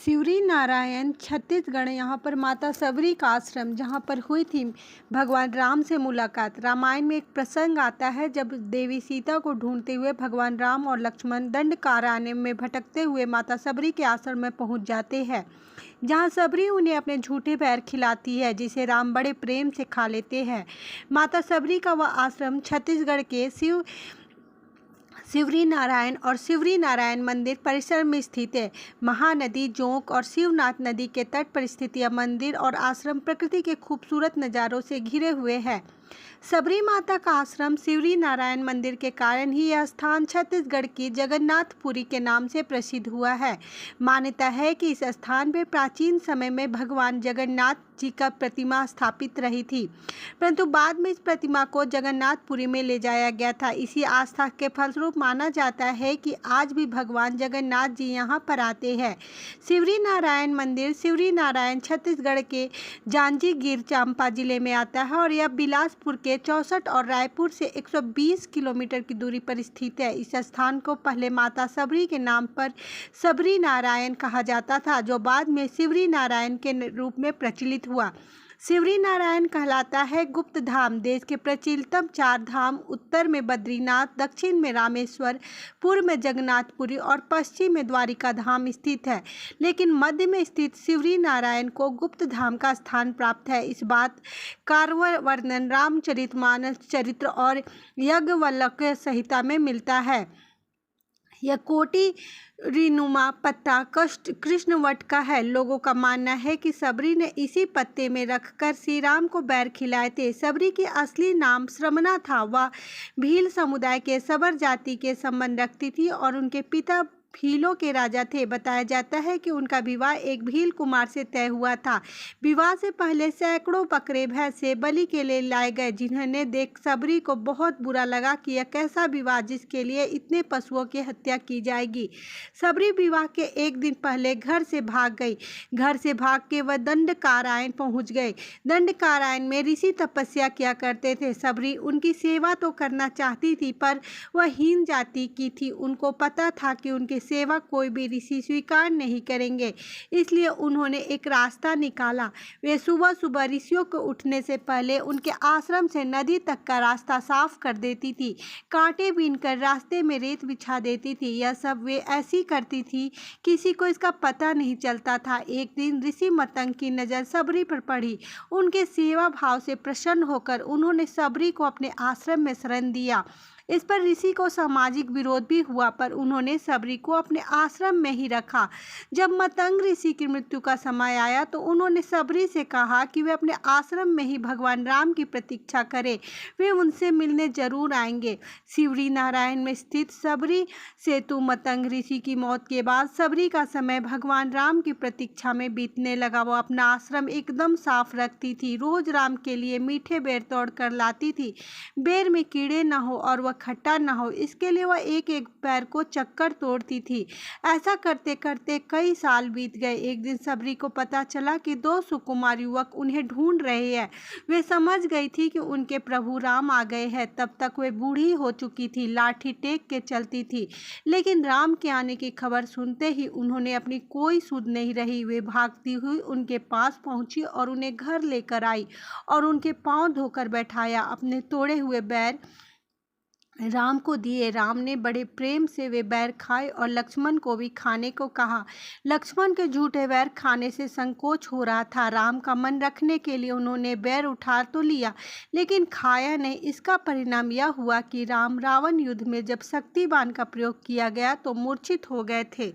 शिवरी नारायण छत्तीसगढ़। यहाँ पर माता सबरी का आश्रम, जहाँ पर हुई थी भगवान राम से मुलाकात। रामायण में एक प्रसंग आता है जब देवी सीता को ढूंढते हुए भगवान राम और लक्ष्मण दंडकारण्य में भटकते हुए माता सबरी के आश्रम में पहुँच जाते हैं, जहाँ सबरी उन्हें अपने झूठे पैर खिलाती है, जिसे राम बड़े प्रेम से खा लेते हैं। माता सबरी का वह आश्रम छत्तीसगढ़ के शिवरी नारायण और शिवरी नारायण मंदिर परिसर में स्थित है। महानदी, जोंक और शिवनाथ नदी के तट पर स्थित यह मंदिर और आश्रम प्रकृति के खूबसूरत नज़ारों से घिरे हुए है। सबरी माता का आश्रम शिवरी नारायण मंदिर के कारण ही यह स्थान छत्तीसगढ़ की जगन्नाथपुरी के नाम से प्रसिद्ध हुआ है। मान्यता है कि इस स्थान पर प्राचीन समय में भगवान जगन्नाथ जी का प्रतिमा स्थापित रही थी, परंतु बाद में इस प्रतिमा को जगन्नाथपुरी में ले जाया गया था। इसी आस्था के फलस्वरूप माना जाता है कि आज भी भगवान जगन्नाथ जी यहाँ पर आते हैं। शिवरी नारायण मंदिर शिवरी नारायण छत्तीसगढ़ के जांजगीर चांपा जिले में आता है और यह बिलासपुर के 64 और रायपुर से 120 किलोमीटर की दूरी पर स्थित है। इस स्थान को पहले माता सबरी के नाम पर सबरी नारायण कहा जाता था, जो बाद में शिवरी नारायण के रूप में प्रचलित हुआ। शिवरी नारायण कहलाता है गुप्त धाम। देश के प्रचलितम 4 धाम उत्तर में बद्रीनाथ, दक्षिण में रामेश्वर, पूर्व में जगन्नाथपुरी और पश्चिम में द्वारिका धाम स्थित है, लेकिन मध्य में स्थित शिवरी नारायण को गुप्त धाम का स्थान प्राप्त है। इस बात का वर्णन रामचरितमानस चरित्र और याज्ञवल्क्य संहिता में मिलता है। यह कोटि रिनुमा पत्ता कृष्णवट का है। लोगों का मानना है कि सबरी ने इसी पत्ते में रखकर श्री राम को बैर खिलाए थे। सबरी के असली नाम श्रमणा था। वह भील समुदाय के सबर जाति के संबंध रखती थी और उनके पिता भीलों के राजा थे। बताया जाता है कि उनका विवाह एक भील कुमार से तय हुआ था। विवाह से पहले सैकड़ों बकरे भैंसे बलि के लिए लाए गए, जिन्हें देख सबरी को बहुत बुरा लगा कि यह कैसा विवाह जिसके लिए इतने पशुओं की हत्या की जाएगी। सबरी विवाह के एक दिन पहले घर से भाग गई। घर से भाग के वह दंडकारण्य पहुंच गए। दंडकारण्य में ऋषि तपस्या किया करते थे। सबरी उनकी सेवा तो करना चाहती थी, पर वह हीन जाति की थी। उनको पता था कि उनके सेवा कोई भी ऋषि स्वीकार नहीं करेंगे, इसलिए उन्होंने एक रास्ता निकाला। वे सुबह सुबह ऋषियों को उठने से पहले उनके आश्रम से नदी तक का रास्ता साफ कर देती थी, कांटे बीनकर रास्ते में रेत बिछा देती थी। यह सब वे ऐसी करती थी, किसी को इसका पता नहीं चलता था। एक दिन ऋषि मतंग की नज़र सबरी पर पड़ी। उनके सेवा भाव से प्रसन्न होकर उन्होंने सबरी को अपने आश्रम में शरण दिया। इस पर ऋषि को सामाजिक विरोध भी हुआ, पर उन्होंने सबरी को अपने आश्रम में ही रखा। जब मतंग ऋषि की मृत्यु का समय आया तो उन्होंने सबरी से कहा कि वे अपने आश्रम में ही भगवान राम की प्रतीक्षा करें, वे उनसे मिलने जरूर आएंगे। शिवरी नारायण में स्थित सबरी सेतु मतंग ऋषि की मौत के बाद सबरी का समय भगवान राम की प्रतीक्षा में बीतने लगा। वो अपना आश्रम एकदम साफ रखती थी, रोज राम के लिए मीठे बेर तोड़ कर लाती थी। बेर में कीड़े न हो और वह खट्टा न हो, इसके लिए वह एक एक पैर को चक्कर तोड़ती थी। ऐसा करते करते कई साल बीत गए। एक दिन सबरी को पता चला कि 2 सुकुमार युवक उन्हें ढूंढ रहे हैं। वे समझ गई थी कि उनके प्रभु राम आ गए हैं। तब तक वे बूढ़ी हो चुकी थी, लाठी टेक के चलती थी, लेकिन राम के आने की खबर सुनते ही उन्होंने अपनी कोई सुध नहीं रही। वे भागती हुई उनके पास पहुंची और उन्हें घर लेकर आई और उनके पांव धोकर बैठाया। अपने तोड़े हुए बैर राम को दिए। राम ने बड़े प्रेम से वे बैर खाए और लक्ष्मण को भी खाने को कहा। लक्ष्मण के झूठे बैर खाने से संकोच हो रहा था। राम का मन रखने के लिए उन्होंने बैर उठा तो लिया, लेकिन खाया नहीं। इसका परिणाम यह हुआ कि राम रावण युद्ध में जब शक्ति बाण का प्रयोग किया गया तो मूर्छित हो गए थे।